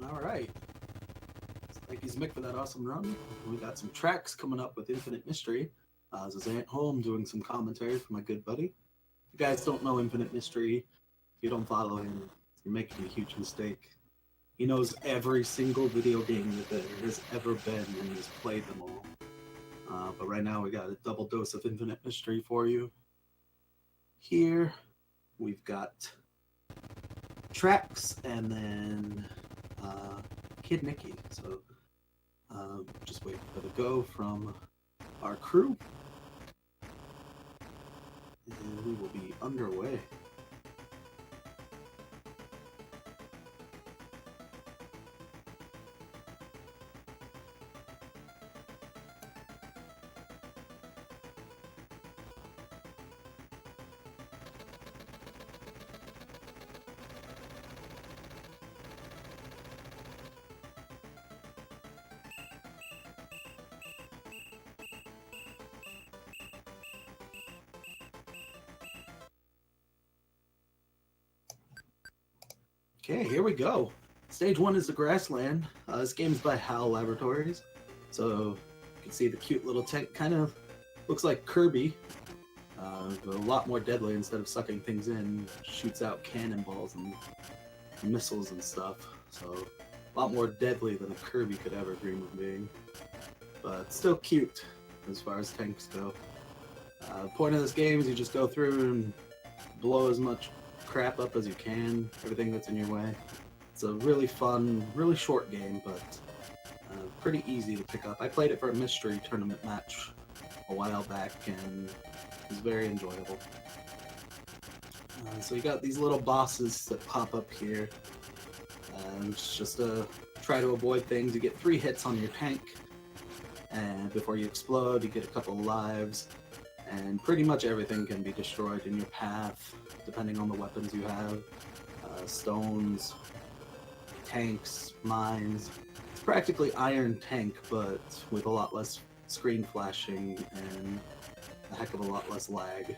Alright. Thank you, Mick, for that awesome run. We got some Trax coming up with Infinite Mystery. This is Ant Home doing some commentary for my good buddy. If you guys don't know Infinite Mystery, if you don't follow him, you're making a huge mistake. He knows every single video game that there has ever been and he's played them all. But right now we got a double dose of Infinite Mystery for you. Here we've got Trax and then Kid Nicky. So just wait for the go from our crew. And we will be underway. Okay, here we go. Stage 1 is the grassland. This game is by HAL Laboratories. So you can see the cute little tank kind of looks like Kirby, but a lot more deadly. Instead of sucking things in, shoots out cannonballs and missiles and stuff. So a lot more deadly than a Kirby could ever dream of being. But still cute as far as tanks go. The point of this game is you just go through and blow as much crap up as you can, everything that's in your way. It's a really fun, really short game, but pretty easy to pick up. I played it for a mystery tournament match a while back, and it was very enjoyable. So you got these little bosses that pop up here. It's just to try to avoid things. You get 3 hits on your tank, and before you explode, you get a couple lives. And pretty much everything can be destroyed in your path, depending on the weapons you have. Stones, tanks, mines. It's practically Iron Tank, but with a lot less screen flashing and a heck of a lot less lag.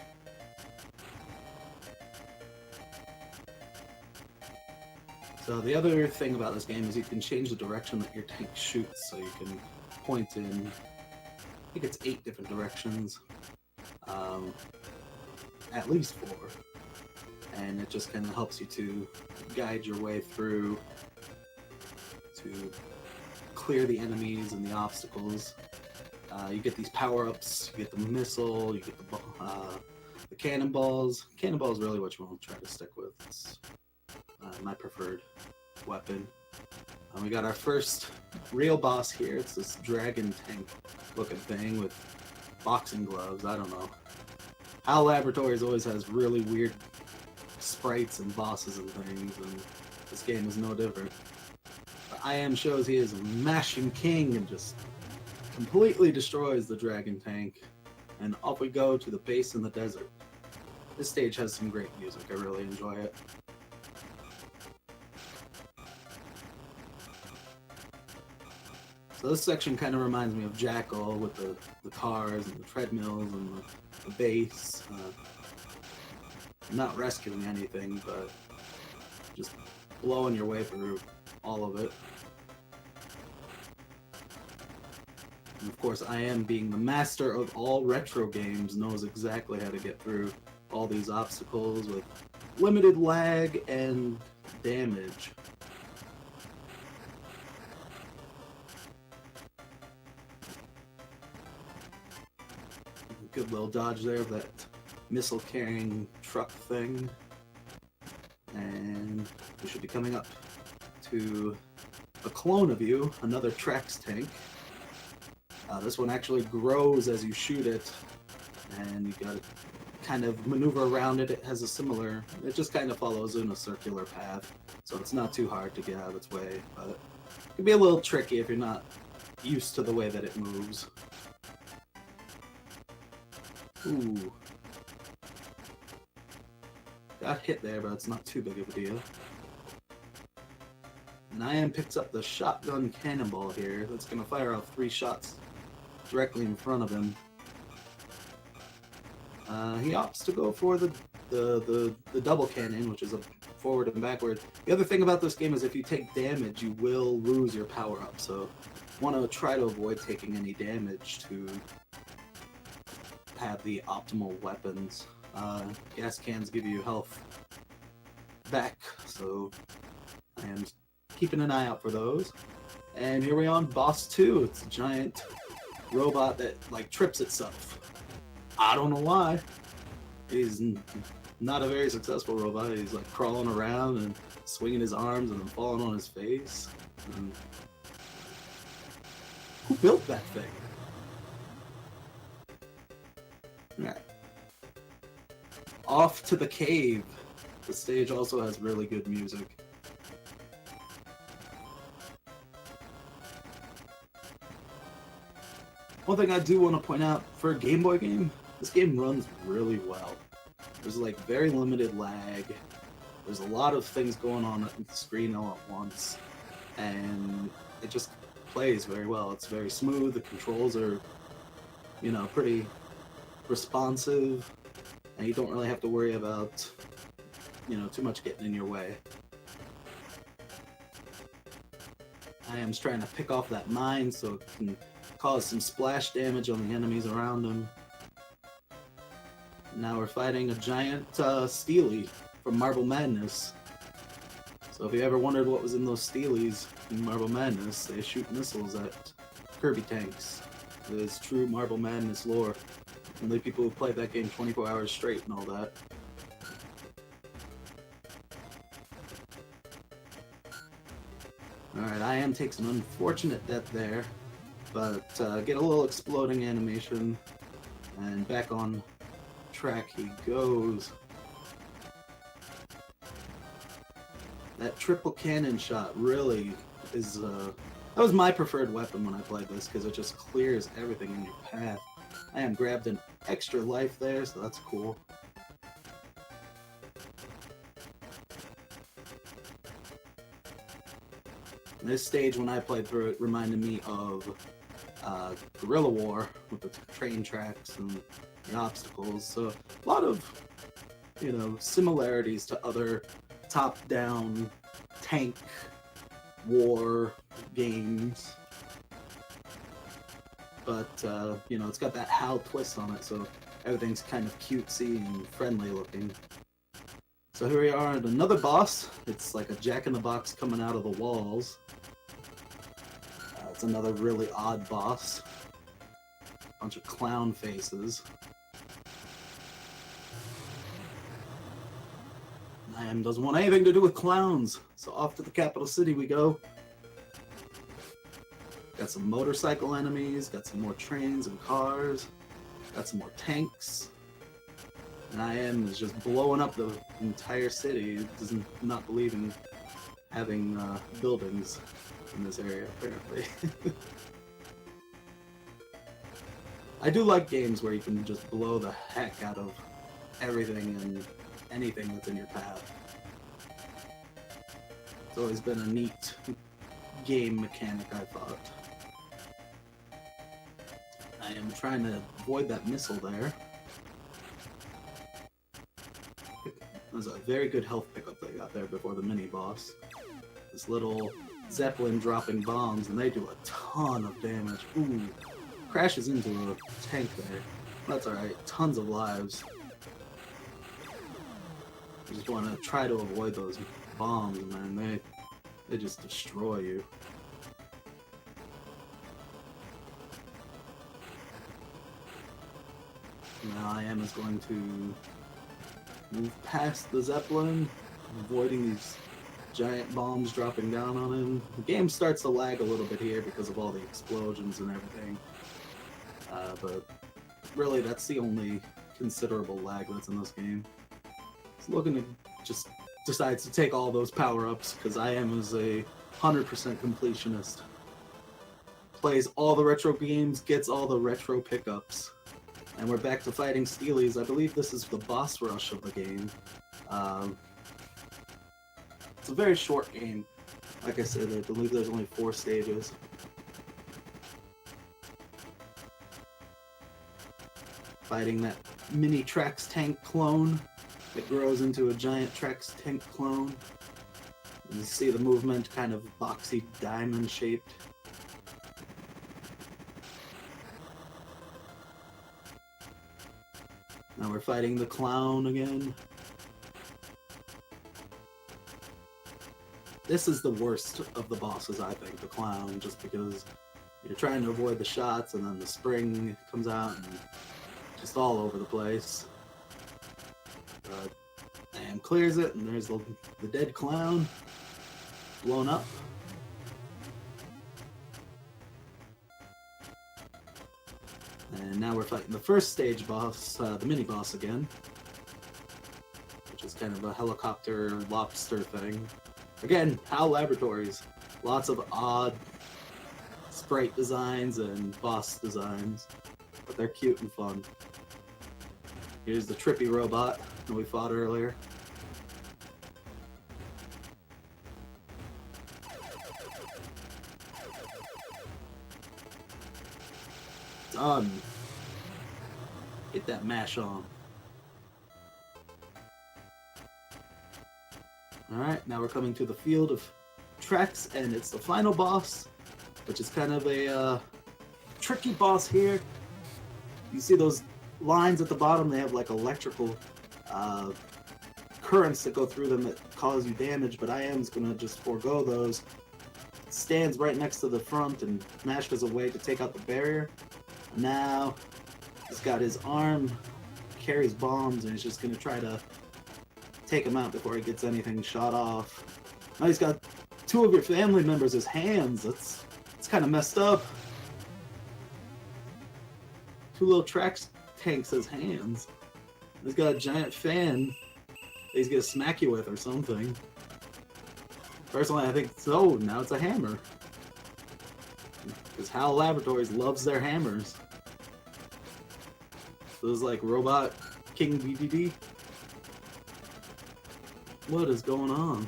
So the other thing about this game is you can change the direction that your tank shoots, so you can point in, I think it's 8 different directions. At least 4, and it just kind of helps you to guide your way through to clear the enemies and the obstacles. You get these power-ups, you get the missile, you get the cannonballs. Cannonballs really what you want to try to stick with. It's my preferred weapon. We got our first real boss here. It's this dragon tank looking thing with boxing gloves. I don't know. HAL Laboratories always has really weird sprites and bosses and things, and this game is no different. But IM shows he is a mashing king and just completely destroys the dragon tank. And off we go to the base in the desert. This stage has some great music. I really enjoy it. So this section kind of reminds me of Jackal with the cars and the treadmills and the base. I'm not rescuing anything, but just blowing your way through all of it. And of course, I am being the master of all retro games, knows exactly how to get through all these obstacles with limited lag and damage. Good little dodge there of that missile-carrying truck thing. And we should be coming up to a clone of you, another Trax tank. This one actually grows as you shoot it, and you gotta kind of maneuver around it. It has a similar, it just kind of follows in a circular path, so it's not too hard to get out of its way, but it can be a little tricky if you're not used to the way that it moves. Ooh. Got hit there, but it's not too big of a deal. And IM picks up the shotgun cannonball here. That's going to fire off 3 shots directly in front of him. He opts to go for the double cannon, which is a forward and backward. The other thing about this game is if you take damage, you will lose your power-up, so want to try to avoid taking any damage to have the optimal weapons. Gas cans give you health back, so I am keeping an eye out for those. And here we are on boss 2. It's a giant robot that like trips itself. I don't know why. He's not a very successful robot. He's like crawling around and swinging his arms and then falling on his face. And who built that thing? Alright. Off to the cave. The stage also has really good music. One thing I do want to point out, for a Game Boy game, this game runs really well. There's like very limited lag. There's a lot of things going on the screen all at once. And it just plays very well. It's very smooth. The controls are, you know, pretty responsive. And you don't really have to worry about, you know, too much getting in your way. I am trying to pick off that mine so it can cause some splash damage on the enemies around him. Now we're fighting a giant Steely from Marble Madness. So if you ever wondered what was in those Steelies in Marble Madness, they shoot missiles at Kirby tanks. It is true Marble Madness lore. Only people who play that game 24 hours straight and all that. Alright, I am takes an unfortunate death there, but get a little exploding animation, and back on track he goes. That triple cannon shot really is, that was my preferred weapon when I played this, because it just clears everything in your path. I am grabbed an extra life there, so that's cool. This stage, when I played through it, reminded me of Guerrilla War with the train tracks and the obstacles. So a lot of, you know, similarities to other top-down tank war games. But, you know, it's got that HAL twist on it, so everything's kind of cutesy and friendly looking. So here we are at another boss. It's like a jack-in-the-box coming out of the walls. It's another really odd boss. Bunch of clown faces. Liam doesn't want anything to do with clowns, so off to the capital city we go. Got some motorcycle enemies, got some more trains and cars, got some more tanks. And IM is just blowing up the entire city. It does not believe in having buildings in this area, apparently. I do like games where you can just blow the heck out of everything and anything that's in your path. It's always been a neat game mechanic, I thought. I am trying to avoid that missile there. That was a very good health pickup they got there before the mini-boss. This little Zeppelin dropping bombs, and they do a ton of damage. Ooh, crashes into a tank there. That's alright, tons of lives. You just want to try to avoid those bombs, man. They just destroy you. Now IM is going to move past the Zeppelin, avoiding these giant bombs dropping down on him. The game starts to lag a little bit here because of all the explosions and everything. But really, that's the only considerable lag that's in this game. It's looking to just decides to take all those power-ups because IM is a 100% completionist. Plays all the retro games, gets all the retro pickups. And we're back to fighting Steelies. I believe this is the boss rush of the game. It's a very short game. Like I said, I believe there's only 4 stages. Fighting that mini Trax tank clone. It grows into a giant Trax tank clone. And you see the movement kind of boxy diamond shaped. Now we're fighting the clown again. This is the worst of the bosses, I think, the clown, just because you're trying to avoid the shots and then the spring comes out and just all over the place. But Sam clears it, and there's the dead clown blown up. And now we're fighting the first stage boss, the mini boss again, which is kind of a helicopter lobster thing. Again, HAL Laboratories. Lots of odd sprite designs and boss designs, but they're cute and fun. Here's the trippy robot that we fought earlier. Done. Get that mash on. Alright, now we're coming to the field of Trax, and it's the final boss, which is kind of a tricky boss here. You see those lines at the bottom, they have like electrical currents that go through them that cause you damage, but I am going to just forego those. Stands right next to the front and mashed as a way to take out the barrier. Now he's got his arm, carries bombs, and he's just going to try to take him out before he gets anything shot off. Now he's got two of your family members as hands. That's kind of messed up. Two little Trax tanks as hands. He's got a giant fan that he's gonna smack you with or something. Personally, I think so. Now it's a hammer. Because HAL Laboratories loves their hammers. So it's like Robot King DDD. What is going on?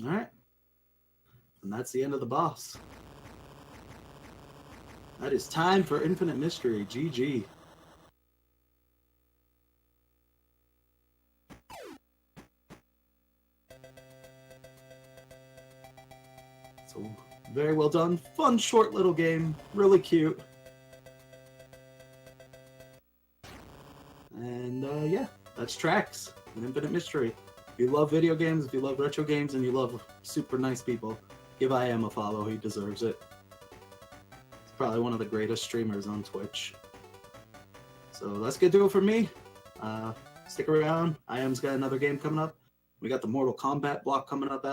Alright. And that's the end of the boss. That is time for Infinite Mystery. GG. So, very well done. Fun, short little game. Really cute. And yeah, that's Trax, an Infinite Mystery. If you love video games, if you love retro games, and you love super nice people, give IM a follow. He deserves it. He's probably one of the greatest streamers on Twitch. So that's gonna do it for me. Stick around. IM's got another game coming up. We got the Mortal Kombat block coming up after.